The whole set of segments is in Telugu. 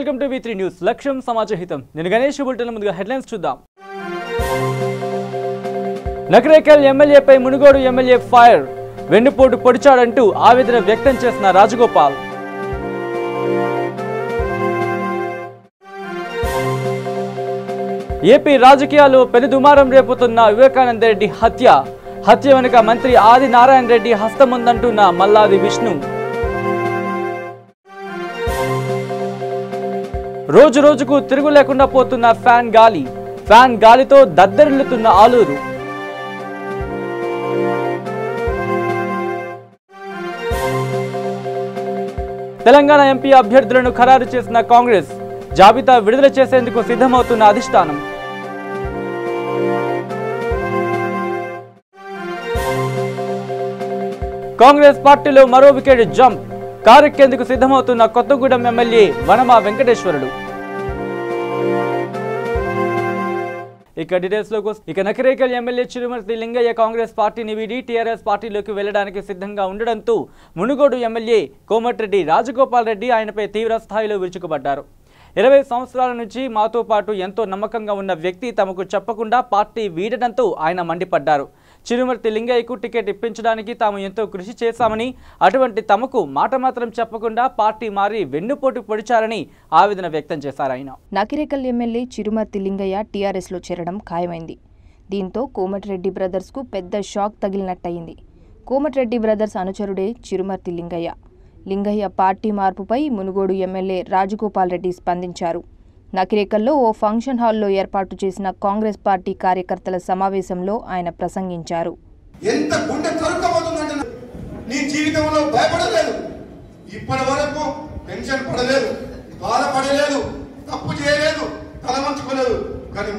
Welcome to V3 news. లక్ష్యం సమాజహితం. నేను గణేష్. బులెటిన్ ముందుగా హెడ్లైన్స్ చూద్దాం. నకరేకల్ ఎమ్మెల్యేపై మునుగోడు ఎమ్మెల్యే ఫైర్. వెన్నుపోటు పొడిచాడంటూ ఆవేదన వ్యక్తం చేసిన రాజగోపాల్. ఏపీ రాజకీయాల్లో పెనుదుమారం రేపుతున్న వివేకానంద రెడ్డి హత్య వెనుక మంత్రి ఆది నారాయణ రెడ్డి హస్తముందంటున్న మల్లాది విష్ణు. రోజు రోజుకు తిరుగు లేకుండా పోతున్న ఫ్యాన్ గాలితో దద్దరిల్లుతున్న ఆలూరు. తెలంగాణ ఎంపీ అభ్యర్థులను ఖరారు చేసిన కాంగ్రెస్. జాబితా విడుదల చేసేందుకు సిద్ధమవుతున్న అధిష్టానం. కాంగ్రెస్ పార్టీలో మరో వికెట్ జంప్. కారెక్కేందుకు సిద్ధమవుతున్న కొత్తగూడెం ఎమ్మెల్యే వనమా వెంకటేశ్వరుడు. ఇక నకరేకల్ ఎమ్మెల్యే చిరుమర్తి లింగయ్య కాంగ్రెస్ పార్టీని వీడి టీఆర్ఎస్ పార్టీలోకి వెళ్లడానికి సిద్ధంగా ఉండడంతో మునుగోడు ఎమ్మెల్యే కోమటిరెడ్డి రాజగోపాల్ రెడ్డి ఆయనపై తీవ్ర స్థాయిలో విరుచుకుపడ్డారు. 20 సంవత్సరాల నుంచి మాతో పాటు ఎంతో నమ్మకంగా ఉన్న వ్యక్తి తమకు చెప్పకుండా పార్టీ వీడడంతో ఆయన మండిపడ్డారు. చిరుమర్తి లింగయ్యకు టికెట్ ఇప్పించడానికి తాము ఎంతో కృషి చేశామని, అటువంటి తమకు మాట మాత్రం చెప్పకుండా పార్టీ మారి వెన్నుపోటు పొడిచారని ఆవేదన వ్యక్తం చేశారు. ఆయన నకిరేకల్ ఎమ్మెల్యే చిరుమర్తి లింగయ్య టీఆర్ఎస్లో చేరడం ఖాయమైంది. దీంతో కోమటిరెడ్డి బ్రదర్స్కు పెద్ద షాక్ తగిలినట్టయింది. కోమటిరెడ్డి బ్రదర్స్ అనుచరుడే చిరుమర్తి లింగయ్య పార్టీ మార్పుపై మునుగోడు ఎమ్మెల్యే రాజగోపాల్ రెడ్డి స్పందించారు. నకిరేకల్లో ఓ ఫంక్షన్ హాల్లో ఏర్పాటు చేసిన కాంగ్రెస్ పార్టీ కార్యకర్తల సమావేశంలో ఆయన ప్రసంగించారు. ఎంత గుండె తరుకమవుతుందంటే నీ జీవితంలో భయపడలేదు, ఇప్పటి వరకు టెన్షన్ పడలేదు, బాధపడలేదు, తప్పు చేయలేదు, తలవంచుకోలేదు. కానీ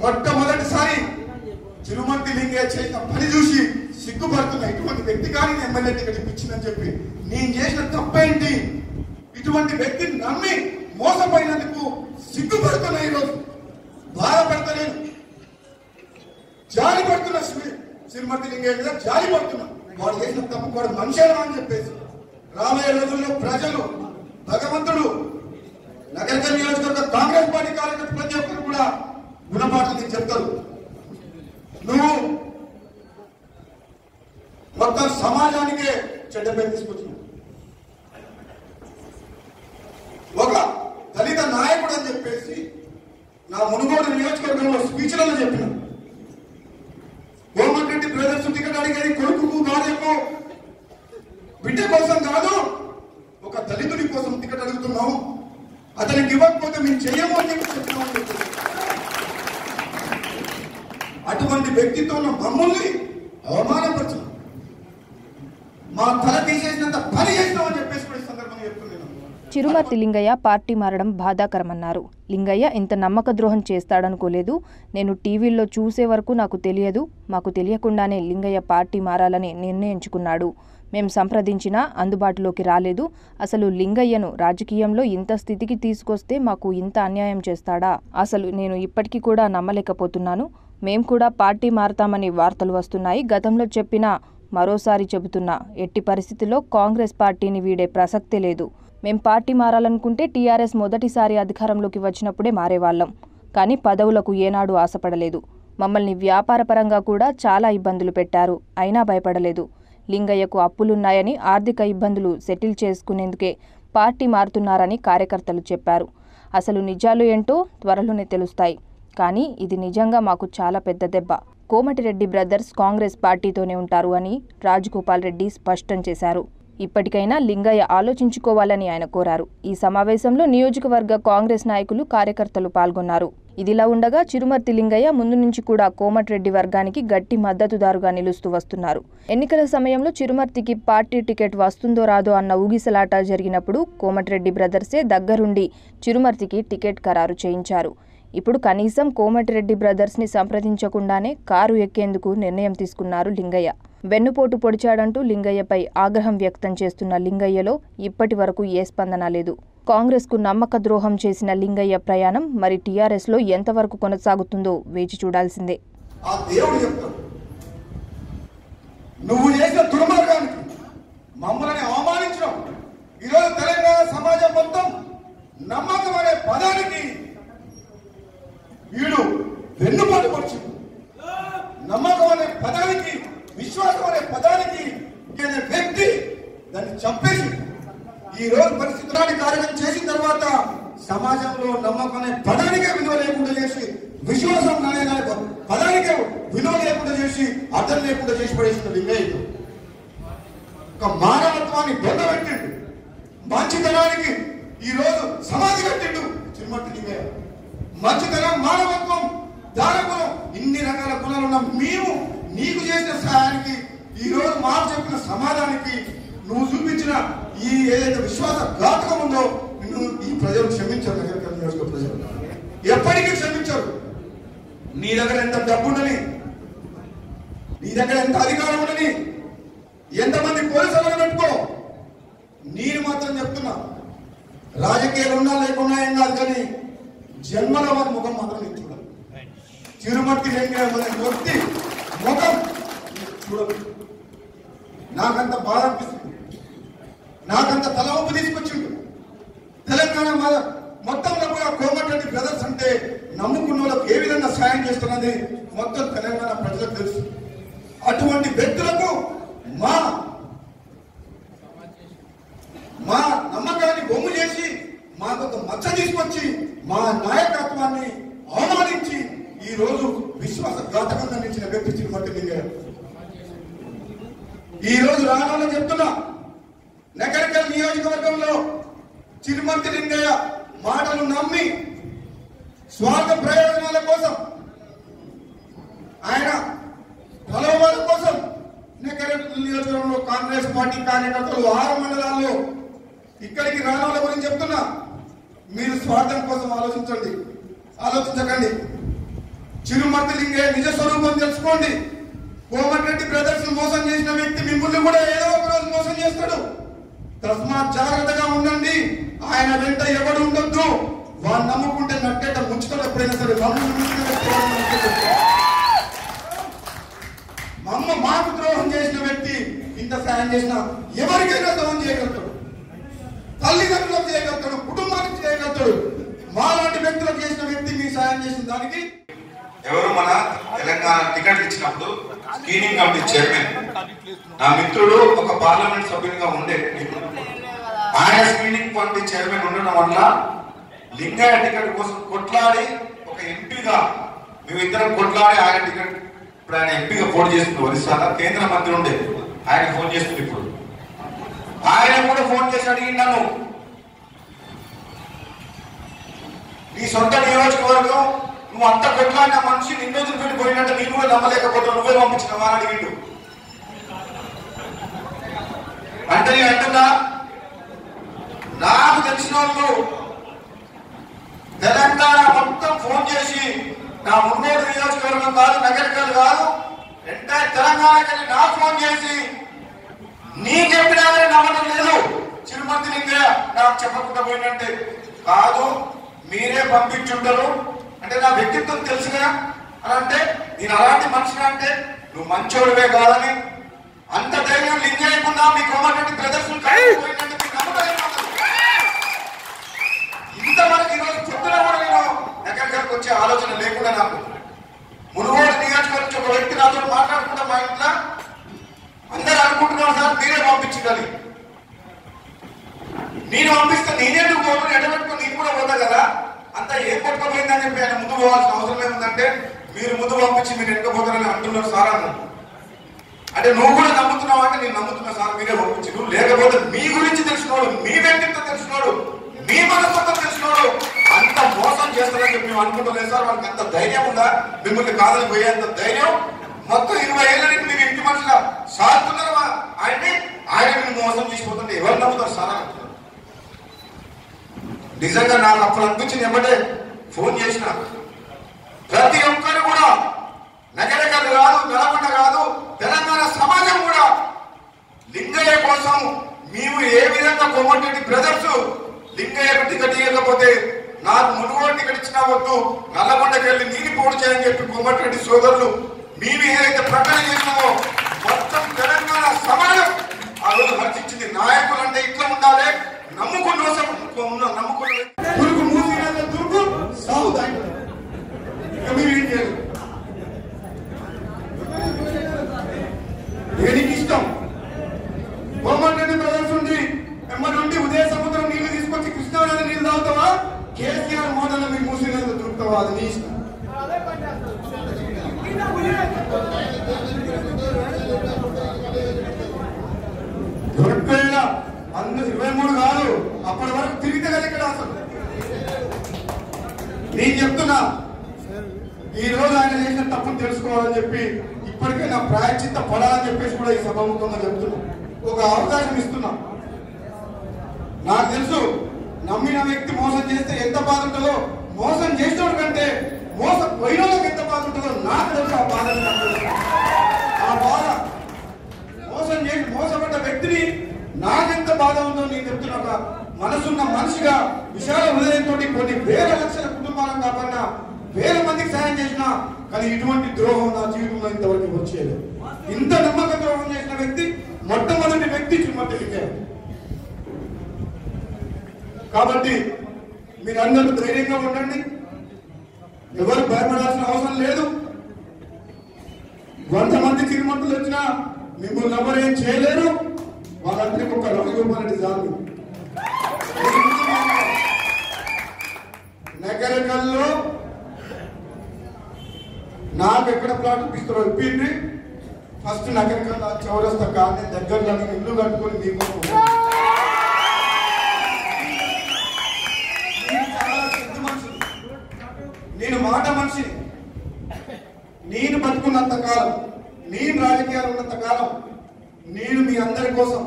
మొట్టమొదటిసారి చిరుమర్తి లింగయ్య చేసిన పని చూసి సిగ్గుపడుతున్న ఇటువంటి వ్యక్తి కానీ ఎమ్మెల్యే టికెట్ ఇప్పించిందని చెప్పి నేను చేసిన తప్పేంటి, ఇటువంటి వ్యక్తిని నమ్మి మోసపోయినందుకు సిగ్గుపడుతున్నా, ఈరోజు బాధపడతలేను, జాలి పడుతున్నా. చిరుమర్తి లింగయ్య మీద జాలి పడుతున్నా. వాడు చేసిన తప్పు వాడు మనిషేనా అని చెప్పేసి రాబోయే రోజుల్లో ప్రజలు, భగవంతుడు, నగర నియోజకవర్గ కాంగ్రెస్ పార్టీ కార్యకర్త ప్రతి ఒక్కరు కూడా గుణపాఠం చెప్తారు. నువ్వు మొత్తం సమాజానికే చెడ్డ పేరు తీసుకొచ్చినావు. ఒక దళిత నాయకుడు అని చెప్పేసి నా మునుగోడు నియోజకవర్గంలో స్పీచ్లలో చెప్పిన కోమటిరెడ్డి బ్రదర్స్ టికెట్ అడిగేది కొడుకు భార్యకు బిడ్డ కోసం కాదు, ఒక దళితుడి కోసం టికెట్ అడుగుతున్నాం, అతనికి ఇవ్వకపోతే మేము చెయ్యము అని చెప్పి చెప్తున్నాం. అటువంటి వ్యక్తితో మమ్మల్ని అవమానపరచు, మా తల తీసేసినంత పని చేస్తామని చెప్పేసి కూడా ఈ సందర్భంగా చెప్తున్నాను. చిరుమర్తి లింగయ్య పార్టీ మారడం బాధాకరమన్నారు. లింగయ్య ఇంత నమ్మక ద్రోహం చేస్తాడనుకోలేదు. నేను టీవీల్లో చూసే వరకు నాకు తెలియదు. మాకు తెలియకుండానే లింగయ్య పార్టీ మారాలని నిర్ణయించుకున్నాడు. మేం సంప్రదించినా అందుబాటులోకి రాలేదు. అసలు లింగయ్యను రాజకీయంలో ఇంత స్థితికి తీసుకొస్తే మాకు ఇంత అన్యాయం చేస్తాడా? అసలు నేను ఇప్పటికీ కూడా నమ్మలేకపోతున్నాను. మేం కూడా పార్టీ మారతామని వార్తలు వస్తున్నాయి. గతంలో చెప్పినా మరోసారి చెబుతున్నా, ఎట్టి పరిస్థితుల్లో కాంగ్రెస్ పార్టీని వీడే ప్రసక్తే లేదు. మేం పార్టీ మారాలనుకుంటే టీఆర్ఎస్ మొదటిసారి అధికారంలోకి వచ్చినప్పుడే మారేవాళ్లం. కానీ పదవులకు ఏనాడు ఆశపడలేదు. మమ్మల్ని వ్యాపారపరంగా కూడా చాలా ఇబ్బందులు పెట్టారు. అయినా భయపడలేదు. లింగయ్యకు అప్పులున్నాయని ఆర్థిక ఇబ్బందులు సెటిల్ చేసుకునేందుకే పార్టీ మారుతున్నారని కార్యకర్తలు చెప్పారు. అసలు నిజాలు ఏంటో త్వరలోనే తెలుస్తాయి. కానీ ఇది నిజంగా మాకు చాలా పెద్ద దెబ్బ. కోమటిరెడ్డి బ్రదర్స్ కాంగ్రెస్ పార్టీతోనే ఉంటారు అని రాజగోపాల్ రెడ్డి స్పష్టం చేశారు. ఇప్పటికైనా లింగయ్య ఆలోచించుకోవాలని ఆయన కోరారు. ఈ సమావేశంలో నియోజకవర్గ కాంగ్రెస్ నాయకులు, కార్యకర్తలు పాల్గొన్నారు. ఇదిలా ఉండగా చిరుమర్తి లింగయ్య ముందు నుంచి కూడా కోమటిరెడ్డి వర్గానికి గట్టి మద్దతుదారుగా నిలుస్తూ వస్తున్నారు. ఎన్నికల సమయంలో చిరుమర్తికి పార్టీ టికెట్ వస్తుందో రాదో అన్న ఊగిసలాట జరిగినప్పుడు కోమటిరెడ్డి బ్రదర్సే దగ్గరుండి చిరుమర్తికి టికెట్ ఖరారు చేయించారు. ఇప్పుడు కనీసం కోమటిరెడ్డి బ్రదర్స్ని సంప్రదించకుండానే కారు ఎక్కేందుకు నిర్ణయం తీసుకున్నారు లింగయ్య. వెన్నుపోటు పొడిచాడంటూ లింగయ్యపై ఆగ్రహం వ్యక్తం చేస్తున్న లింగయ్యలో ఇప్పటి వరకు ఏ స్పందన లేదు. కాంగ్రెస్కు నమ్మక ద్రోహం చేసిన లింగయ్య ప్రయాణం మరి టీఆర్ఎస్లో ఎంతవరకు కొనసాగుతుందో వేచి చూడాల్సిందే. నువ్వు చేసిన దుర్మార్గానికి మమ్మల్ని అవమానించడం ఈరోజు తెలంగాణ సమాజం మొత్తం నమ్మకం అనే పదానికి వీడు వెన్నుపాటు పడుచుంది. నమ్మకం అనే పదానికి, విశ్వాసం అనే పదానికి వ్యక్తి దాన్ని చంపేసి ఈ రోజు పరిస్థితులని కార్యక్రమం చేసిన తర్వాత సమాజంలో నమ్మకం అనే పదానికే విలువ లేకుండా చేసి, విశ్వాసం అనే పదానికే విలువ లేకుండా చేసి, అర్థం లేకుండా చేసి పడేసిన లింగయ్య ఒక మానవత్వాన్ని బొందబెట్టిండు. మంచితనానికి ఈ రోజు సమాధి కట్టిండు చిరుమర్తి లింగయ్య. మంచితనం, మానవత్వం, దానగుణం, ఇన్ని రకాల గుణాలు ఉన్న మేము నీకు చేసిన సహాయానికి, ఈ రోజు మాకు చెప్పిన సమాధానానికి, నువ్వు చూపించిన ఈ ఏదైతే విశ్వాస ఘాతకం ఉందో నిన్ను ఈ ప్రజలు క్షమించారు. నగరకల్ నియోజకవర్గ ప్రజలు ఎప్పటికీ క్షమించారు. నీ దగ్గర ఎంత డబ్బు ఉండని, నీ దగ్గర ఎంత అధికారం ఉండని, ఎంతమంది పోలీసులను పెట్టుకో, నేను మాత్రం చెప్తున్నా, రాజకీయాలు ఉన్నా లేకున్నా ఏం కాదు, కానీ జన్మలో వారి ముఖం మాత్రం నేను చూడాలి. చిరుమర్తి లింగయ్య వ్యక్తి ముఖం చూడదు. నాకంత బాధ అనిపిస్తుంది, నాకంత తలవంపు తీసుకొచ్చిండు. తెలంగాణ మొత్తంలో కూడా కోమటిరెడ్డి బ్రదర్స్ అంటే నమ్ముకున్న వాళ్ళకి ఏ విధంగా సాయం చేస్తున్నది మొత్తం తెలంగాణ ప్రజలకు తెలుసు. అటువంటి వ్యక్తులకు మా నమ్మకాన్ని బొమ్ము చేసి మాకు ఒక మచ్చ తీసుకొచ్చి మా నాయకత్వాన్ని అవమానించి ఈ రోజు విశ్వాసఘాతకంగా నిలిచిన వ్యక్తి చిరుమర్తి లింగయ్య. ఈ రోజు రావాలని చెప్తున్నా, నగరకల్ నియోజకవర్గంలో చిరుమర్తి లింగయ్య మాటలు నమ్మి స్వార్థ ప్రయోజనాల కోసం, ఆయన ప్రలోభాల కోసం నగరకల్ నియోజకవర్గంలో కాంగ్రెస్ పార్టీ కార్యకర్తలు 6 మండలాల్లో ఇక్కడికి రావాల గురించి చెప్తున్నా. మీరు స్వార్థం కోసం ఆలోచించకండి. చిరుమర్తి లింగయ్య నిజ స్వరూపం తెలుసుకోండి. కోమటిరెడ్డి బ్రదర్స్ మోసం చేసిన వ్యక్తి మిమ్మల్ని కూడా ఏదో ఒక రోజు మోసం చేస్తాడు. తస్మాత్ జాగ్రత్తగా ఉండండి. ఆయన వెంట ఎవడు ఉండొద్దు. వాడు నమ్ముకుంటే నట్టేట ముంచుతాడు. ఎప్పుడైనా సరే మాకు ద్రోహం చేసిన వ్యక్తి ఇంత సాయం చేసిన ఎవరికైనా ద్రోహం చేయగలుగుతాడు. తల్లిదండ్రులకు చేయగలుగుతాడు, కుటుంబానికి చేయగలుగుతాడు. మాలాంటి వ్యక్తులకు చేసిన వ్యక్తి మీ సాయం చేసిన దానికి ఎవరు మన తెలంగాణ టికెట్ ఇచ్చినప్పుడు స్క్రీనింగ్ కమిటీ చైర్మన్ నా మిత్రుడు ఒక పార్లమెంట్ సభ్యునిగా ఉండే, ఆయన స్క్రీనింగ్ కమిటీ చైర్మన్ ఉండడం వల్ల లింగయ్య టికెట్ కోసం కొట్లాడి ఒక ఎంపీగా మేమిద్దరం కొట్లాడి ఆయన టికెట్ ఇప్పుడు ఆయన ఎంపీగా పోటీ చేస్తుంది. ఒరిస్సాలో కేంద్ర మంత్రి ఉండే ఆయన ఫోన్ చేస్తుంది. ఇప్పుడు ఆయన కూడా ఫోన్ చేసి అడిగి నన్ను, నీ సొంత నియోజకవర్గం నువ్వు అంత కొట్లాడిన మనిషి నిన్ను పెట్టి పోయినట్టు నేను కూడా నమ్మలేకపోతావు, నువ్వే పంపించినవా అని అడిగిండు. అంటే నేను అంటున్నా, నాకు తెలిసిన వాళ్ళు తెలంగాణ మొత్తం ఫోన్ చేసి నా మున్నోడు నియోజకవర్గం కాదు, నగరికల్ కాదు, ఎంటైర్ తెలంగాణకి నాకు ఫోన్ చేసి నీ చెప్పినా నమ్మడం లేదు, చిరుమర్తి లింగయ్య నాకు చెప్పకుండా పోయినట్టే కాదు, మీరే పంపించుంటారు అంటే నా వ్యక్తిత్వం తెలుసుగా అని అంటే నేను అలాంటి మనిషిగా అంటే నువ్వు మంచోడివే కాదని అంత ధైర్యం లింగయ్యకున్నా మీ కోమటిరెడ్డి ప్రదర్శన ఇంతవరకు ఈరోజు పొద్దున కూడా నేను ఎక్కడికి వచ్చే ఆలోచన లేకుండా నాకు మునుగోడు నియోజకవర్గం ఒక వ్యక్తి నాతో మాట్లాడుకుంటా మా ఇంట్లో అందరూ అనుకుంటున్నాను సార్ మీరే పంపించాలి, నేను పంపిస్తే నేనేందుకు పోను ఎడబెట్టుకుని నేను కూడా పోతా కదా, అంతా ఏం పట్టుకోపోయిందని చెప్పి ఆయన ముందు పోవాల్సిన అవసరం ఏముందంటే మీరు ముందు పంపించి మీరు ఎక్కకపోతారని అంటున్నారు సార్ అన్నాను. అంటే నువ్వు కూడా నమ్ముతున్నావు అంటే నేను నమ్ముతున్నా సార్ మీరే పంపించి, నువ్వు లేకపోతే మీ గురించి తెలిసినోడు, మీ వ్యక్తిత్వం తెలిసినోడు, మీ మనస్తత్వం తెలిసినోడు అంత మోసం చేస్తారని చెప్పి మేము అనుకుంటలేదు సార్. వాళ్ళకి అంత ధైర్యం ఉందా మిమ్మల్ని కాదని పోయేంత ధైర్యం? మొత్తం 20 ఏళ్ళ నుంచి మీరు ఇంటి మనుషుల సాగుతున్నారు ఆయన మీరు మోసం చేసిపోతుంటే ఎవరు నమ్ముతారు సార్ అని. నిజంగా నాకు అప్పుడు అనిపించింది, ఏమంటే ఫోన్ చేసిన ప్రతి ఒక్కరు కూడా నగరకల్ కాదు, నల్గొండ కాదు, తెలంగాణ సమాజం కూడా లింగయ్య కోసం మేము ఏ విధంగా కోమటిరెడ్డి బ్రదర్స్ లింగయ్యకు టికెట్ ఇవ్వకపోతే నాకు మునుగోడు టికెట్ ఇచ్చినా వద్దు, నల్లగొండకి వెళ్ళి నీరు పోటీ చేయని చెప్పి కోమటిరెడ్డి సోదరులు మేము ఏదైతే ప్రకటన చేసినామో మొత్తం తెలంగాణ సమాజం ఆ రోజు హర్షించింది. నాయకులు అంటే ఇట్లా ఉండాలి, నమ్ముకున్న తురుకు మూసి తురుకు సాగు దాంట్లో ఇక మీరు ఏం చేయాలి? దేనికి ఇష్టం? కోమటిరెడ్డి బ్రదర్స్ ఉండి ఎమ్మడి ఉదయ సముద్రం నీళ్లు తీసుకొచ్చి కృష్ణానది నీళ్లు తాగుతావా? కేసీఆర్ మోడల్ మీరు మూసి నీళ్ళు దొరుకుతావా? అది నీ ఇష్టం. దొరకలేదా? 23 కాదు, అప్పటి వరకు తిరిగితే కదా ఇక్కడ. అసలు నేను చెప్తున్నా, ఈ రోజు ఆయన చేసిన తప్పును తెలుసుకోవాలని చెప్పి ఇప్పటికైనా ప్రాయశ్చిత్త పడాలని చెప్పేసి కూడా ఈ సభాముఖంగా చెప్తున్నా. ఒక అవకాశం ఇస్తున్నా. నాకు తెలుసు నమ్మిన వ్యక్తి మోసం చేస్తే ఎంత బాధ ఉంటుందో, మోసం చేసిన కంటే మోసం పోయిన వాళ్ళకి ఎంత బాధ ఉంటుందో నాకు తెలుసు. ఆ బాధ మోసపడ్డ వ్యక్తిని నాకెంత బాధ ఉందో నేను చెప్తున్నా. ఒక మనసున్న మనిషిగా విశాల హృదయంతో కొన్ని వేల లక్షల కుటుంబాలను కాకుండా వేల మందికి సాయం చేసిన, కానీ ఇటువంటి ద్రోహం నా జీవితంలో ఇంతవరకు వచ్చేది. ఇంత నమ్మక ద్రోహం చేసిన వ్యక్తి మొట్టమొదటి వ్యక్తి శ్రీమతి లింగయ్య. కాబట్టి మీరందరూ ధైర్యంగా ఉండండి, ఎవరు భయపడాల్సిన అవసరం లేదు. 100 మంది చిరుమంతులు వచ్చినా మిమ్మల్ని ఎవరేం చేయలేరు. వాళ్ళందరికీ ఒక రఘుగోపాల్ చాలు. నగరకల్లో నాకు ఎక్కడ ప్లాట్ ఇస్తారో ఇప్పింది. ఫస్ట్ నగరకల్లా చౌరస్తా కానీ దగ్గరలో ఇల్లు కట్టుకొని మీకు చాలా పెద్ద మనుషులు. నేను మాట మనిషిని. నేను బతుకున్నంత కాలం, నేను రాజకీయాలు ఉన్నంత కాలం నేను మీ అందరి కోసం,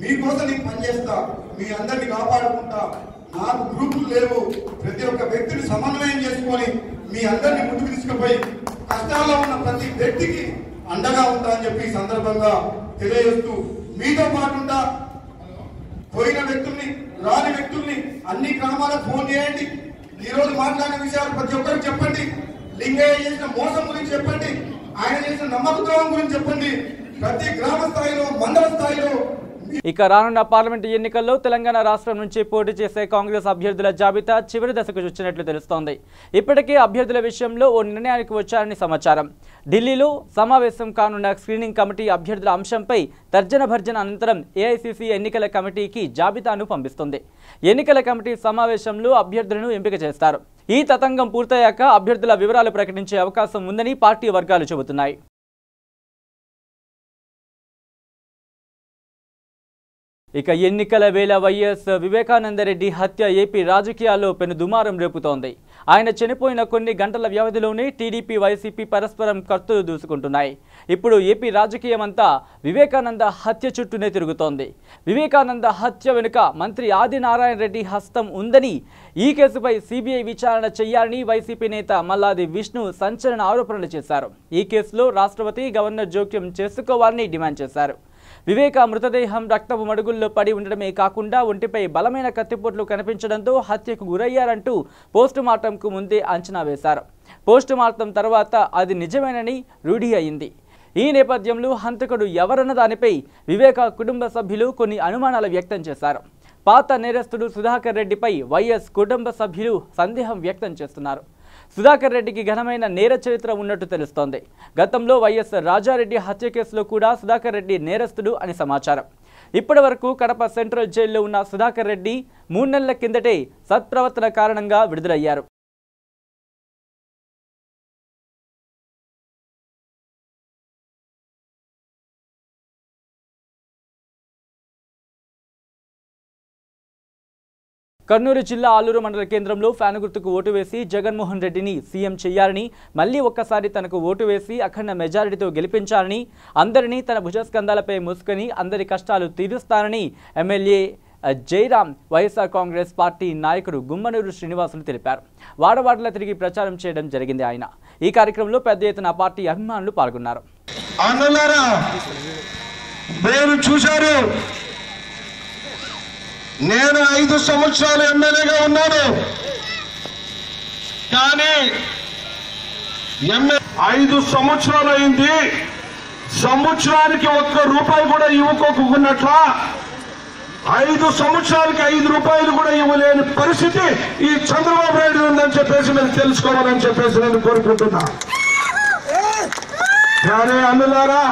మీకోసం నేను పనిచేస్తా, మీ అందరిని కాపాడుకుంటా. నాకు గ్రూపులు లేవు. ప్రతి ఒక్క వ్యక్తిని సమన్వయం చేసుకొని మీ అందరినీ ముందుకు తీసుకుపోయి కష్టాల్లో ఉన్న ప్రతి వ్యక్తికి అండగా ఉంటా అని చెప్పి ఈ సందర్భంగా తెలియజేస్తూ, మీతో పాటుంటా పోయిన వ్యక్తుల్ని, రాని వ్యక్తుల్ని అన్ని గ్రామాలకు ఫోన్ చేయండి. ఈ రోజు మాట్లాడిన విషయాలు ప్రతి ఒక్కరికి చెప్పండి. లింగయ్య చేసిన మోసం గురించి చెప్పండి, ఆయన చేసిన నమ్మకద్రోహం గురించి చెప్పండి. ప్రతి గ్రామ స్థాయిలో, మండల స్థాయిలో. ఇక రానున్న పార్లమెంటు ఎన్నికల్లో తెలంగాణ రాష్ట్రం నుంచి పోటీ చేసే కాంగ్రెస్ అభ్యర్థుల జాబితా చివరి దశకు వచ్చినట్లు తెలుస్తోంది. ఇప్పటికే అభ్యర్థుల విషయంలో ఓ నిర్ణయానికి వచ్చారని సమాచారం. ఢిల్లీలో సమావేశం కానున్న స్క్రీనింగ్ కమిటీ అభ్యర్థుల అంశంపై తర్జన భర్జన అనంతరం ఏఐసీసీ ఎన్నికల కమిటీకి జాబితాను పంపిస్తుంది. ఎన్నికల కమిటీ సమావేశంలో అభ్యర్థులను ఎంపిక చేస్తారు. ఈ తతంగం పూర్తయ్యాక అభ్యర్థుల వివరాలు ప్రకటించే అవకాశం ఉందని పార్టీ వర్గాలు చెబుతున్నాయి. ఇక ఎన్నికల వేళ వైఎస్ వివేకానందరెడ్డి హత్య ఏపీ రాజకీయాల్లో పెను దుమారం రేపుతోంది. ఆయన చనిపోయిన కొన్ని గంటల వ్యవధిలోనే టీడీపీ, వైసీపీ పరస్పరం కత్తులు దూసుకుంటున్నాయి. ఇప్పుడు ఏపీ రాజకీయం అంతా వివేకానంద హత్య చుట్టూనే తిరుగుతోంది. వివేకానంద హత్య వెనుక మంత్రి ఆదినారాయణ రెడ్డి హస్తం ఉందని, ఈ కేసుపై సిబిఐ విచారణ చేయాలని వైసీపీ నేత మల్లాది విష్ణు సంచలన ఆరోపణలు చేశారు. ఈ కేసులో రాష్ట్రపతి, గవర్నర్ జోక్యం చేసుకోవాలని డిమాండ్ చేశారు. వివేక మృతదేహం రక్తపు మడుగుల్లో పడి ఉండడమే కాకుండా ఒంటిపై బలమైన కత్తిపోట్లు కనిపించడంతో హత్యకు గురయ్యారంటూ పోస్టుమార్టంకు ముందే అంచనా వేశారు. పోస్టుమార్టం తర్వాత అది నిజమేనని రూఢి అయింది. ఈ నేపథ్యంలో హంతకుడు ఎవరన్న దానిపై వివేక కుటుంబ సభ్యులు కొన్ని అనుమానాలు వ్యక్తం చేశారు. పాత నేరస్తుడు సుధాకర్ రెడ్డిపై వైఎస్ కుటుంబ సభ్యులు సందేహం వ్యక్తం చేస్తున్నారు. సుధాకర్ రెడ్డికి ఘనమైన నేర చరిత్ర ఉన్నట్టు తెలుస్తోంది. గతంలో వైఎస్ రాజారెడ్డి హత్య కేసులో కూడా సుధాకర్ రెడ్డి నేరస్తుడు అని సమాచారం. ఇప్పటి వరకు కడప సెంట్రల్ జైల్లో ఉన్న సుధాకర్ రెడ్డి 3 నెలల కిందటే సత్ప్రవర్తన కారణంగా విడుదలయ్యారు. కర్నూలు జిల్లా ఆలూరు మండల కేంద్రంలో ఫ్యాన్ గుర్తుకు ఓటు వేసి జగన్మోహన్ రెడ్డిని సీఎం చేయాలని, మళ్లీ ఒక్కసారి తనకు ఓటు వేసి అఖండ మెజారిటీతో గెలిపించాలని, అందరినీ తన భుజస్కంధాలపై మూసుకొని అందరి కష్టాలు తీరుస్తానని ఎమ్మెల్యే జైరాం వైఎస్ఆర్ కాంగ్రెస్ పార్టీ నాయకుడు గుమ్మనూరు శ్రీనివాసులు తెలిపారు. వాడవాడలా తిరిగి ప్రచారం చేయడం జరిగింది. ఆయన ఈ కార్యక్రమంలో పెద్ద ఎత్తున పార్టీ అభిమానులు పాల్గొన్నారు. నేను 5 సంవత్సరాలు ఎమ్మెల్యేగా ఉన్నాను, కానీ 5 సంవత్సరాలు అయింది, సంవత్సరానికి 1 రూపాయి కూడా ఇవ్వకోకున్నట్ల 5 సంవత్సరాలకి 5 రూపాయలు కూడా ఇవ్వలేని పరిస్థితి ఈ చంద్రబాబు నాయుడు ఉందని చెప్పేసి మీరు తెలుసుకోవాలని చెప్పేసి నేను కోరుకుంటున్నా. కానీ అన్నులారా,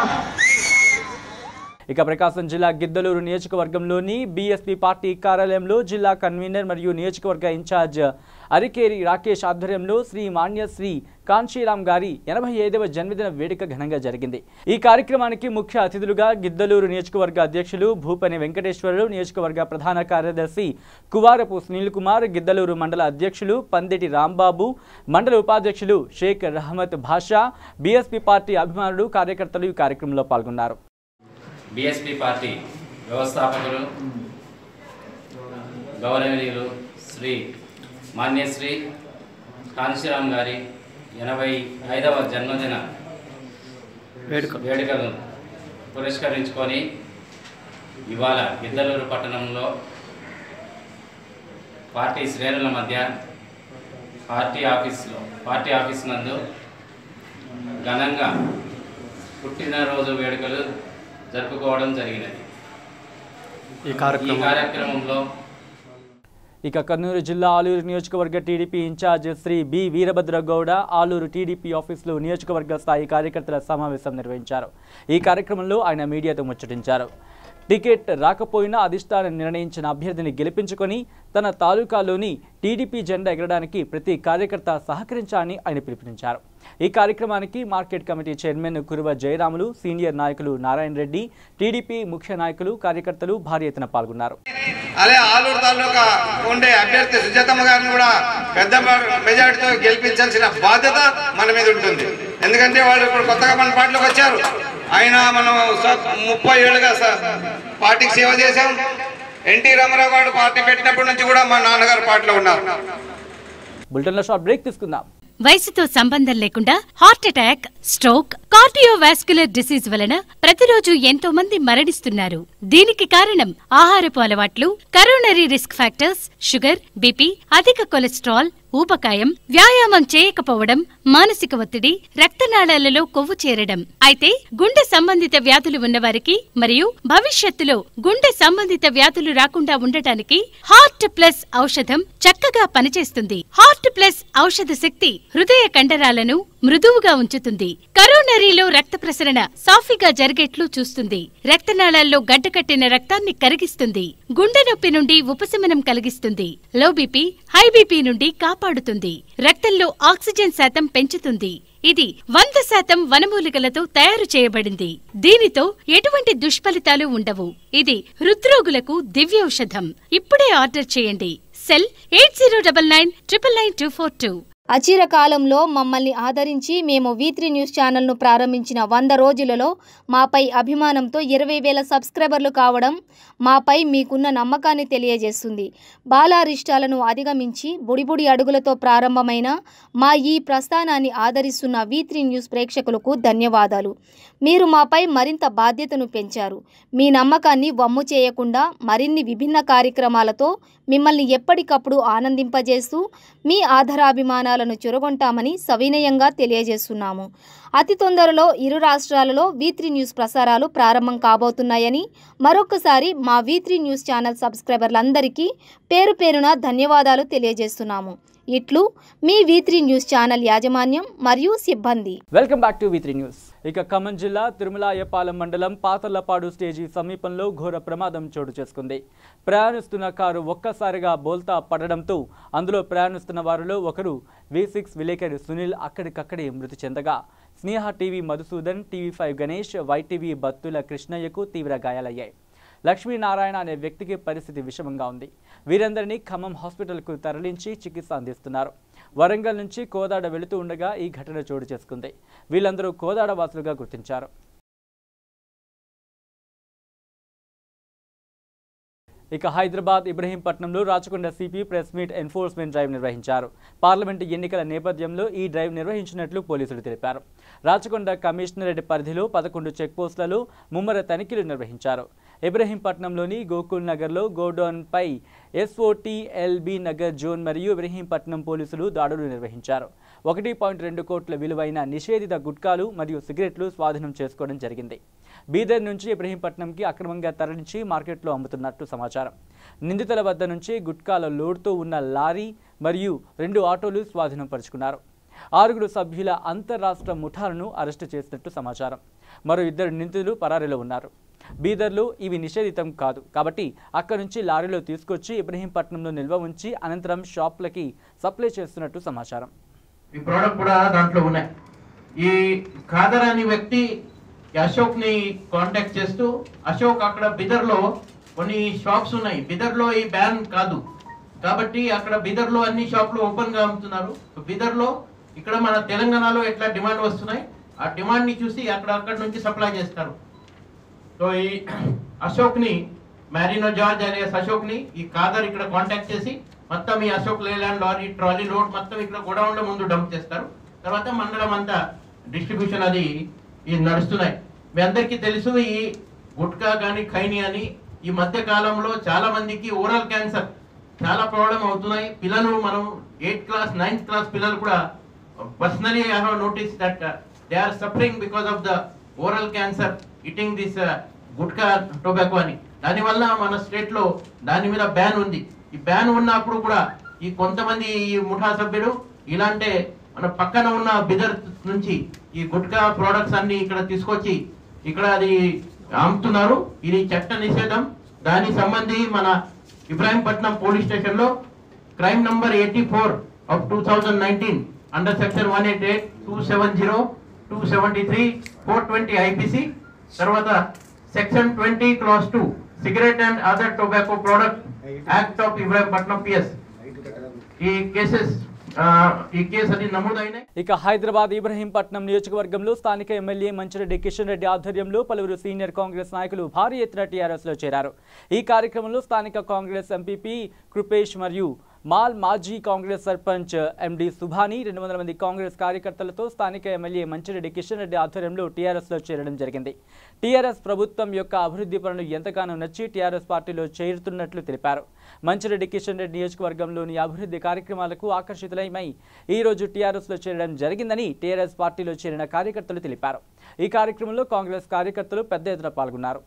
ఇక ప్రకాశం జిల్లా గిద్దలూరు నియోజకవర్గంలోని బీఎస్పీ పార్టీ కార్యాలయంలో జిల్లా కన్వీనర్ మరియు నియోజకవర్గ ఇన్ఛార్జ్ అరికేరి రాకేష్ ఆధ్వర్యంలో శ్రీ మాన్యశ్రీ కాంశీరామ్ గారి 85వ జన్మదిన వేడుక ఘనంగా జరిగింది. ఈ కార్యక్రమానికి ముఖ్య అతిథులుగా గిద్దలూరు నియోజకవర్గ అధ్యక్షులు భూపని వెంకటేశ్వరులు, నియోజకవర్గ ప్రధాన కార్యదర్శి కువారపు సునీల్ కుమార్, గిద్దలూరు మండల అధ్యక్షులు పందిటి రాంబాబు, మండల ఉపాధ్యక్షులు షేక్ రహమత్ భాషా, బీఎస్పీ పార్టీ అభిమానులు, కార్యకర్తలు ఈ కార్యక్రమంలో పాల్గొన్నారు. బీఎస్పీ పార్టీ వ్యవస్థాపకులు గౌరవనీయులు శ్రీ మాన్యశ్రీ కాంశీరామ్ గారి 85వ జన్మదిన వేడుకలను పురస్కరించుకొని ఇవాళ గిద్దలూరు పట్టణంలో పార్టీ శ్రేణుల మధ్య పార్టీ ఆఫీస్ నందు ఘనంగా పుట్టినరోజు వేడుకలు జరుపుకోవడం జరిగినది. ఈ కార్యక్రమంలో ఇక కర్నూలు జిల్లా ఆలూరు నియోజకవర్గ TDP incharge Shri B Veerabhadragowda Alur TDP ఆఫీసులో నియోజకవర్గ స్థాయి కార్యకర్తల సమావేశం నిర్వహించారు. ఈ కార్యక్రమంలో ఆయన మీడియాతో ముచ్చటించారు. టికెట్ రాకపోయినా అధిష్టానం నిర్ణయించిన అభ్యర్థిని గెలిపించుకొని తన తాలూకాలోని టీడీపీ జెండా ఎగరడానికి ప్రతి కార్యకర్త సహకరించాలని ఆయన పిలుపునిచ్చారు. ఈ కార్యక్రమానికి market committee chairman Kuruva Jayaramulu, senior నాయకులు నారాయణ రెడ్డి, టీడీపీ ముఖ్య నాయకులు, కార్యకర్తలు భారీ ఎత్తున పాల్గొన్నారు. అదే ఆలూరు తాలూకా ఉండే అభ్యర్థి సుజాతమ్మ గారిని కూడా పెద్ద మెజార్టీతో గెలిపించాల్సిన బాధ్యత మన మీద ఉంటుంది. ఎందుకంటే వాళ్ళు ఇప్పుడు కొత్తగా మన పార్టీలోకి వచ్చారు. ఆయన మనం 30 ఏళ్ళుగా పార్టీకి సేవ చేశాం. ఎన్టీ రామారావు గారు పార్టీ పెట్టినప్పటి నుంచి కూడా మా నాన్నగారు పార్టీలో ఉన్నారు. బులెటిన్లో షార్ట్ బ్రేక్ తీసుకుందాం. వయసుతో సంబంధం లేకుండా heart attack, stroke, cardiovascular disease వలన ప్రతిరోజు ఎంతో మంది మరణిస్తున్నారు. దీనికి కారణం ఆహారపు అలవాట్లు, coronary risk factors, sugar, BP, అధిక కొలెస్ట్రాల్, ఊబకాయం, వ్యాయామం చేయకపోవడం, మానసిక ఒత్తిడి, రక్తనాళాలలో కొవ్వు చేరడం. అయితే గుండె సంబంధిత వ్యాధులు ఉన్నవారికి మరియు భవిష్యత్తులో గుండె సంబంధిత వ్యాధులు రాకుండా ఉండటానికి హార్ట్ ప్లస్ ఔషధం చక్కగా పనిచేస్తుంది. హార్ట్ ప్లస్ ఔషధ శక్తి హృదయ కండరాలను మృదువుగా ఉంచుతుంది. కరోనరీలో రక్త ప్రసరణ సాఫీగా జరిగేట్లు చూస్తుంది. రక్తనాళాల్లో గడ్డకట్టిన రక్తాన్ని కరిగిస్తుంది. గుండె నొప్పి నుండి ఉపశమనం కలిగిస్తుంది. లో బీపీ, హై బీపీ నుండి కాపాడుతుంది. రక్తంలో ఆక్సిజన్ శాతం పెంచుతుంది. ఇది 100% వనమూలికలతో తయారు చేయబడింది. దీనితో ఎటువంటి దుష్ఫలితాలు ఉండవు. ఇది హృద్రోగులకు దివ్యౌషధం. ఇప్పుడే ఆర్డర్ చేయండి. సెల్ 8099999242. అచిర కాలంలో మమ్మల్ని ఆదరించి మేము V3 న్యూస్ ఛానల్ను ప్రారంభించిన 100 రోజులలో మాపై అభిమానంతో 20,000 సబ్స్క్రైబర్లు కావడం మాపై మీకున్న నమ్మకాన్ని తెలియజేస్తుంది. బాలారిష్టాలను అధిగమించి బుడిబుడి అడుగులతో ప్రారంభమైన మా ఈ ప్రస్థానాన్ని ఆదరిస్తున్న V3 న్యూస్ ప్రేక్షకులకు ధన్యవాదాలు. మీరు మాపై మరింత బాధ్యతను పెంచారు. మీ నమ్మకాన్ని వమ్ము చేయకుండా మరిన్ని విభిన్న కార్యక్రమాలతో మిమ్మల్ని ఎప్పటికప్పుడు ఆనందింపజేస్తూ మీ ఆధారాభిమానాలను చురగొంటామని సవినయంగా తెలియజేస్తున్నాము. అతి తొందరలో ఇరు రాష్ట్రాలలో V3 న్యూస్ ప్రసారాలు ప్రారంభం కాబోతున్నాయని మరొకసారి మా V3 న్యూస్ ఛానల్ సబ్స్క్రైబర్లందరికీ పేరు పేరున ధన్యవాదాలు తెలియజేస్తున్నాము. ఇట్లు మీ V3 న్యూస్ ఛానల్ యాజమాన్యం మరియు సిబ్బంది. Welcome back to V3 news. ఇక ఖమ్మం జిల్లా తిరుమలాయపాలెం మండలం పాతర్లపాడు స్టేజీ సమీపంలో ఘోర ప్రమాదం చోటు చేసుకుంది. ప్రయాణిస్తున్న కారు ఒక్కసారిగా బోల్తా పడడంతో అందులో ప్రయాణిస్తున్న వారిలో ఒకరు V6 విలేకరి సునీల్ అక్కడికక్కడే మృతి చెందగా Sneha TV Madhusudan, TV5 Ganesh, YTV Battula కృష్ణయ్యకు తీవ్ర గాయాలయ్యాయి. లక్ష్మీనారాయణ అనే వ్యక్తికి పరిస్థితి విషమంగా ఉంది. వీరందరినీ ఖమ్మం హాస్పిటల్కు తరలించి చికిత్స అందిస్తున్నారు. వరంగల్ నుంచి కోదాడ వెళుతూ ఉండగా ఈ ఘటన చోటు చేసుకుంది. వీళ్ళందరూ కోదాడ వాసులుగా గుర్తించారు. ఇక హైదరాబాద్ ఇబ్రహీంపట్నంలో Rachakonda CP press meet enforcement drive నిర్వహించారు. పార్లమెంటు ఎన్నికల నేపథ్యంలో ఈ డ్రైవ్ నిర్వహించినట్లు పోలీసులు తెలిపారు. రాచకొండ కమిషనరేట్ పరిధిలో 11 చెక్పోస్టులలో ముమ్మర తనిఖీలు నిర్వహించారు. ఇబ్రహీంపట్నంలోని గోకుల్ నగర్లో గోడౌన్పై SOTLB నగర్ జోన్ మరియు ఇబ్రహీంపట్నం పోలీసులు దాడులు నిర్వహించారు. 1.2 కోట్ల విలువైన నిషేధిత గుట్కాలు మరియు సిగరెట్లు స్వాధీనం చేసుకోవడం జరిగింది. బీదర్ నుంచి ఇబ్రహీంపట్నంకి అక్రమంగా తరలించి మార్కెట్లో అమ్ముతున్నట్టు సమాచారం. నిందితుల వద్ద నుంచి గుట్కాల లోడ్తో ఉన్న లారీ మరియు 2 ఆటోలు స్వాధీనం పరుచుకున్నారు. 6 సభ్యుల అంతర్రాష్ట్ర ముఠాలను అరెస్టు చేసినట్టు సమాచారం. మరో 2 నిందితులు పరారీలో ఉన్నారు. బీదర్లో ఇవి నిషేధితం కాదు కాబట్టి అక్కడి నుంచి లారీలో తీసుకొచ్చి ఇబ్రహీంపట్నంలో నిల్వ ఉంచి అనంతరం షాపులకి సప్లై చేస్తున్నట్టు సమాచారం. ఈ ప్రోడక్ట్ కూడా దాంట్లో ఉన్నాయి. ఈ ఖాదర్ అనే వ్యక్తి అశోక్ ని కాంటాక్ట్ చేస్తూ, అశోక్ అక్కడ బిదర్ లో కొన్ని షాప్స్ ఉన్నాయి, బిదర్ లో ఈ బ్యాన్ కాదు కాబట్టి అక్కడ బిదర్ లో అన్ని షాపులు ఓపెన్ గా అమ్ముతున్నారు. బిదర్ లో ఇక్కడ మన తెలంగాణలో ఎట్లా డిమాండ్ వస్తున్నాయి ఆ డిమాండ్ ని చూసి అక్కడ నుంచి సప్లై చేస్తారు. సో ఈ అశోక్ ని మ్యారినో జార్జ్ అనే అశోక్ ని ఈ ఖాదర్ ఇక్కడ కాంటాక్ట్ చేసి మొత్తం ఈ Ashok Leyland lorry trolley load మొత్తం ఇక్కడ గోడౌన్ లో ముందు డంప్ చేస్తారు. తర్వాత మండలం అంతా డిస్ట్రిబ్యూషన్ అది నడుస్తున్నాయి. మీ అందరికీ తెలుసు ఈ గుట్కా కానీ ఖైని అని ఈ మధ్య కాలంలో చాలా మందికి ఓరల్ క్యాన్సర్ చాలా ప్రాబ్లం అవుతున్నాయి. పిల్లలు మనం 8th క్లాస్ 9th క్లాస్ పిల్లలు కూడా personally I have notice that they are suffering because of the oral cancer eating this gutka tobacco అని. దానివల్ల మన స్టేట్ లో దాని మీద బ్యాన్ ఉంది. ఈ బ్యాన్ ఉన్నప్పుడు కూడా ఈ కొంతమంది ఈ ముఠా సభ్యులు ఇలాంటి మన పక్కన ఉన్న బిదర్ నుంచి ఈ గుట్కా ప్రొడక్ట్స్ అన్ని ఇక్కడ తీసుకొచ్చి ఇక్కడ అది అమ్ముతున్నారు. ఇది చట్ట నిషేధం. దానికి సంబంధించి మన ఇబ్రాహీంపట్నం పోలీస్ స్టేషన్ లో crime number 84 of 2019 under section 188, 270, 273, 420 IPC, తర్వాత section 20 clause 2 cigarette and other tobacco product act of Ibrahimpatnam PS ఈ కేసు అది నమోదైనాయి. ఇక హైదరాబాద్ ఇబ్రహీంపట్నం నియోజకవర్గంలో స్థానిక ఎమ్మెల్యే మంచిరెడ్డి కిషన్ రెడ్డి ఆధ్వర్యంలో పలువురు సీనియర్ కాంగ్రెస్ నాయకులు భారీ ఎత్తున టీఆర్ఎస్ లో చేరారు. ఈ కార్యక్రమంలో స్థానిక కాంగ్రెస్ ఎంపీపీ కృపేష్ మరియు మాజీ కాంగ్రెస్ సర్పంచ్ ఎండి సుభాని 200 మంది కాంగ్రెస్ కార్యకర్తలతో స్థానిక ఎమ్మెల్యే మంచిరెడ్డి కిషన్ రెడ్డి ఆధ్వర్యంలో టీఆర్ఎస్ లో చేరడం జరిగింది. టీఆర్ఎస్ ప్రభుత్వం యొక్క అభివృద్ధి పనులు ఎంతగానో నచ్చి టీఆర్ఎస్ పార్టీలో చేరుతున్నట్లు తెలిపారు. మంచిరెడ్డి కిషన్ రెడ్డి నియోజకవర్గంలోని అభివృద్ధి కార్యక్రమాలకు ఆకర్షితులై ఈ రోజు టీఆర్ఎస్ లో చేరడం జరిగిందని టీఆర్ఎస్ పార్టీలో చేరిన కార్యకర్తలు తెలిపారు. ఈ కార్యక్రమంలో కాంగ్రెస్ కార్యకర్తలు పెద్ద ఎత్తున పాల్గొన్నారు.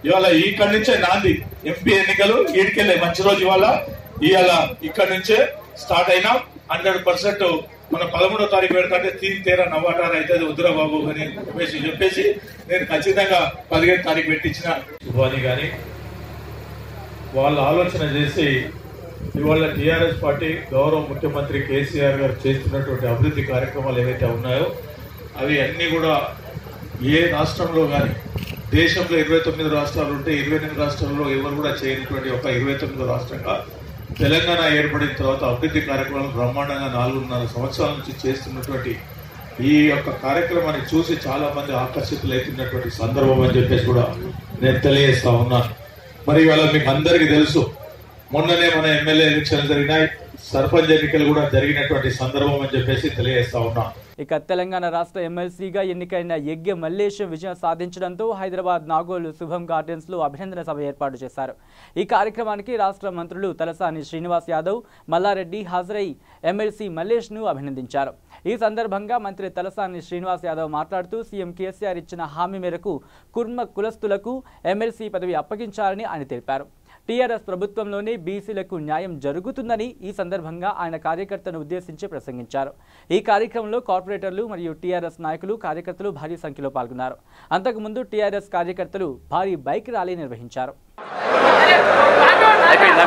ఇవాళ ఇక్కడి నుంచే నాంది ఎంపీ ఎన్నికలు ఈడికెళ్ళే మంచి రోజు ఇవాళ ఇక్కడ నుంచే స్టార్ట్ అయినా 100% మన 13వ తారీఖు పెడతాంటే తీరా నవ్వాటారు అయితే వద్దురా బాబు అని చెప్పేసి నేను ఖచ్చితంగా 15వ తారీఖు పెట్టించిన శుభాని గాని వాళ్ళ ఆలోచన చేసి ఇవాళ టీఆర్ఎస్ పార్టీ గౌరవ ముఖ్యమంత్రి కేసీఆర్ గారు చేస్తున్నటువంటి అభివృద్ధి కార్యక్రమాలు ఏవైతే ఉన్నాయో అవి అన్ని కూడా ఏ రాష్ట్రంలో కానీ దేశంలో 29 రాష్ట్రాలు ఉంటే 28 రాష్ట్రాల్లో ఎవరు కూడా చేయనటువంటి ఒక 29వ రాష్ట్రంగా తెలంగాణ ఏర్పడిన తర్వాత అభివృద్ధి కార్యక్రమాలు బ్రహ్మాండంగా 4.5 సంవత్సరాల నుంచి చేస్తున్నటువంటి ఈ యొక్క కార్యక్రమాన్ని చూసి చాలా మంది ఆకర్షితులైతున్నటువంటి సందర్భం అని చెప్పేసి కూడా నేను తెలియజేస్తా ఉన్నాను. మరి ఇవాళ మీకు అందరికీ తెలుసు మొన్ననే మన ఎమ్మెల్యే ఎలక్షన్లు జరిగినాయి, సర్పంచ్ ఎన్నికలు కూడా జరిగినటువంటి సందర్భం అని చెప్పేసి తెలియజేస్తా ఉన్నా. ఇక తెలంగాణ రాష్ట్ర ఎమ్మెల్సీగా ఎన్నికైన యజ్ఞ మల్లేశం విజయం సాధించడంతో హైదరాబాద్ నాగోలు శుభం గార్డెన్స్ లో అభినందన సభ ఏర్పాటు చేశారు. ఈ కార్యక్రమానికి రాష్ట్ర మంత్రులు తలసాని శ్రీనివాస్ యాదవ్, మల్లారెడ్డి హాజరై ఎమ్మెల్సీ మల్లేష్ ను అభినందించారు. ఈ సందర్భంగా మంత్రి తలసాని శ్రీనివాస్ యాదవ్ మాట్లాడుతూ సీఎం కేసీఆర్ ఇచ్చిన హామీ మేరకు కుర్మ కులస్తులకు ఎమ్మెల్సీ పదవి అప్పగించాలని ఆయన తెలిపారు. టీఆర్ఎస్ ప్రభుత్వంలోనే బీసీలకు న్యాయం జరుగుతుందని ఈ సందర్భంగా ఆయన కార్యకర్తను ఉద్దేశించి ప్రసంగించారు. ఈ కార్యక్రమంలో కార్పొరేటర్లు మరియు టీఆర్ఎస్ నాయకులు కార్యకర్తలు భారీ సంఖ్యలో పాల్గొన్నారు. అంతకుముందు టీఆర్ఎస్ కార్యకర్తలు భారీ బైక్ ర్యాలీ నిర్వహించారు. చాలా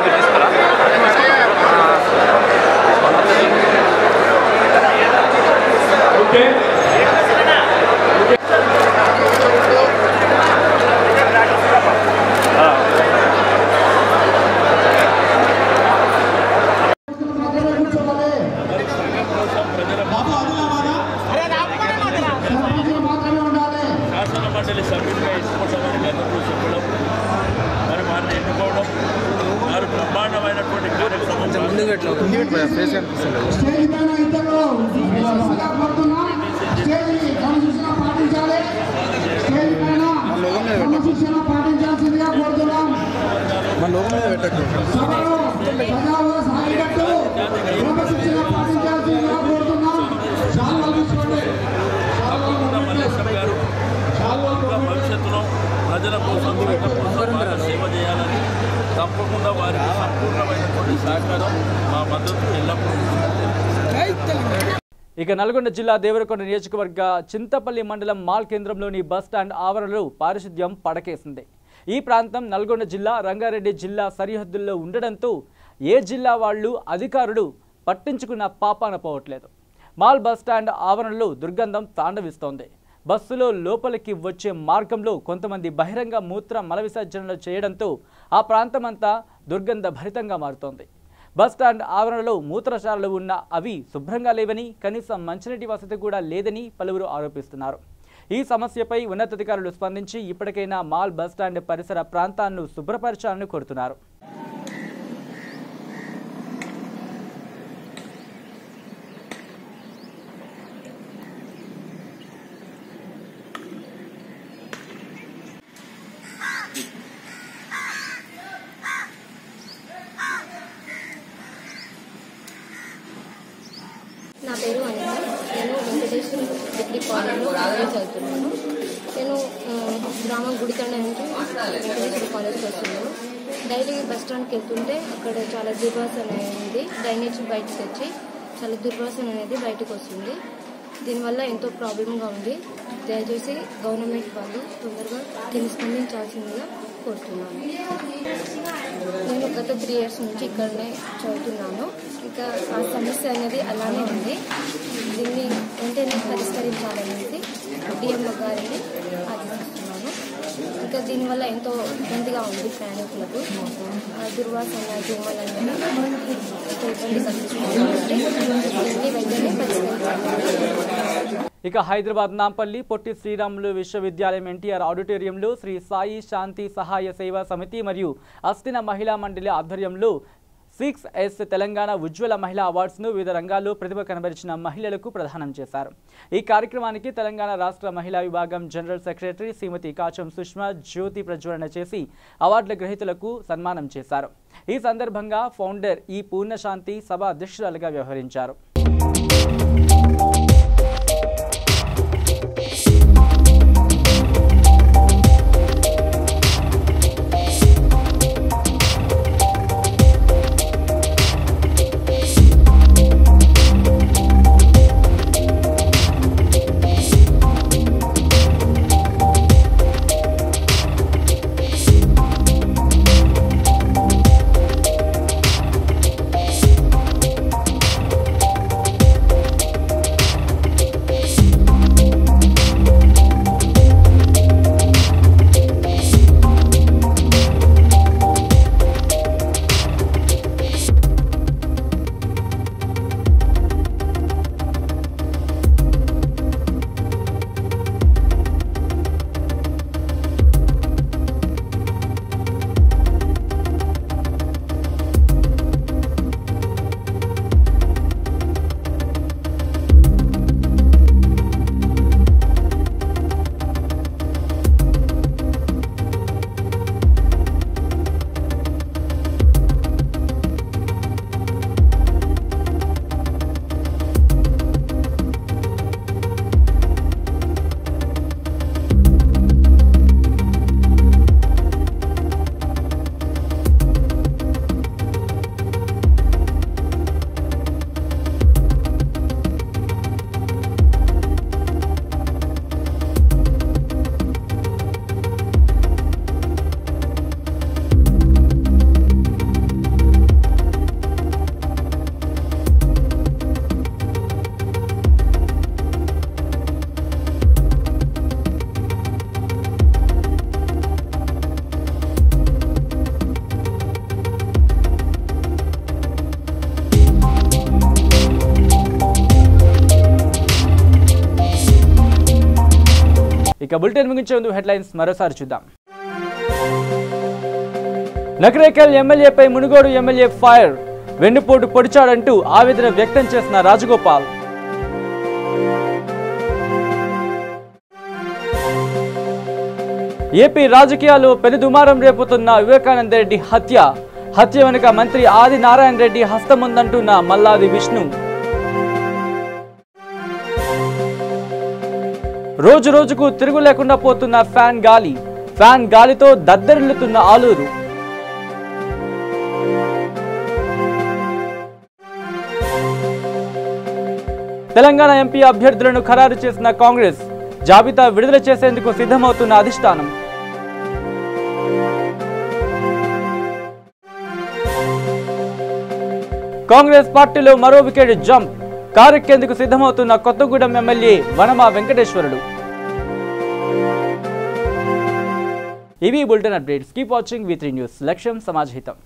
ఇక నల్గొండ జిల్లా దేవరకొండ నియోజకవర్గ చింతపల్లి మండలం మాల్ కేంద్రంలోని బస్టాండ్ ఆవరణలో పారిశుద్ధ్యం పడకేసింది. ఈ ప్రాంతం నల్గొండ జిల్లా రంగారెడ్డి జిల్లా సరిహద్దుల్లో ఉండడంతో ఏ జిల్లా వాళ్ళు అధికారులు పట్టించుకున్న పాపాన పోవట్లేదు. మాల్ బస్టాండ్ ఆవరణలో దుర్గంధం తాండవిస్తోంది. బస్సులో లోపలికి వచ్చే మార్గంలో కొంతమంది బహిరంగ మూత్ర మల విసర్జనలు చేయడంతో ఆ ప్రాంతమంతా దుర్గంధ భరితంగా మారుతోంది. బస్టాండ్ ఆవరణలో మూత్రశాలలు ఉన్న అవి శుభ్రంగా లేవని, కనీసం మంచినీటి వసతి కూడా లేదని పలువురు ఆరోపిస్తున్నారు. ఈ సమస్యపై ఉన్నతాధికారులు స్పందించి ఇప్పటికైనా మాల్ బస్టాండ్ పరిసర ప్రాంతాలను శుభ్రపరచాలని కోరుతున్నారు. నా పేరు అనిత. నేను వెంకటేశ్వర డిగ్రీ కాలేజ్లో చదువుతున్నాను. నేను గ్రామం గుడితండ నుంచి వెంకటేశ్వర కాలేజ్కి వస్తున్నాను. డైలీ బస్ స్టాండ్కి వెళ్తుంటే అక్కడ చాలా దుర్వాసన అనేది డ్రైనేజ్ బయటకు వచ్చి చాలా దుర్వాసన అనేది బయటకు వస్తుంది. దీనివల్ల ఎంతో ప్రాబ్లంగా ఉంది. దయచేసి గవర్నమెంట్ వాళ్ళు తొందరగా దీన్ని స్పందించాల్సిందిగా కోరుతున్నాను. నేను గత 3 years నుంచి ఇక్కడనే చదువుతున్నాను. ఇంకా ఆ సమస్య అనేది అలానే ఉంది. దీన్ని వెంటనే పరిష్కరించాలనేది డిఎంఓ గారిని ఆదేశిస్తున్నాను. ఇంకా దీనివల్ల ఎంతో ఇబ్బందిగా ఉంది ప్రయాణికులకు. దుర్వాసన దోమలు అనేది ఎంతో ఇబ్బంది కలిగిస్తుంది. దీన్ని వెంటనే పరిష్కరించాలి. ఇక హైదరాబాద్ నాంపల్లి పొట్టి శ్రీరాములు విశ్వవిద్యాలయం ఎన్టీఆర్ ఆడిటోరియంలో శ్రీ సాయి శాంతి సహాయ సేవా సమితి మరియు అస్థిన మహిళా మండలి ఆధ్వర్యంలో 6S తెలంగాణ ఉజ్వల మహిళా అవార్డ్స్ను వివిధ రంగాల్లో ప్రతిభ కనబరిచిన మహిళలకు ప్రదానం చేశారు. ఈ కార్యక్రమానికి తెలంగాణ రాష్ట్ర మహిళా విభాగం జనరల్ సెక్రటరీ శ్రీమతి కాచం సుష్మా జ్యోతి ప్రజ్వలన చేసి అవార్డుల గ్రహీతలకు సన్మానం చేశారు. ఈ సందర్భంగా ఫౌండర్ ఈ పూర్ణశాంతి సభ అధ్యక్షురాలుగా వ్యవహరించారు. ఇక బులెటిన్ ముగించే ముందు హెడ్లైన్స్ మరోసారి చూద్దాం. నకరేకల్ ఎమ్మెల్యేపై మునుగోడు ఎమ్మెల్యే ఫైర్, వెన్నుపోటు పొడిచాడంటూ ఆవేదన వ్యక్తం చేసిన రాజగోపాల్. ఏపీ రాజకీయాల్లో పెనుదుమారం రేపుతున్న వివేకానంద రెడ్డి హత్య వెనుక మంత్రి ఆది నారాయణ రెడ్డి హస్తముందంటున్న మల్లాది విష్ణు. రోజు రోజుకు తిరుగు లేకుండా పోతున్న ఫ్యాన్ గాలితో దద్దరిల్లుతున్న ఆలూరు. తెలంగాణ ఎంపీ అభ్యర్థులను ఖరారు చేసిన కాంగ్రెస్ జాబితా విడుదల చేసేందుకు సిద్ధమవుతున్న అధిష్టానం. కాంగ్రెస్ పార్టీలో మరో వికెట్ జంప్, కారెక్కేందుకు సిద్ధమవుతున్న కొత్తగూడెం ఎమ్మెల్యే వనమా వెంకటేశ్వరుడు. ఇవి bulletin updates. Keep watching V3 news. లక్ష్యం సమాజ్ హితం.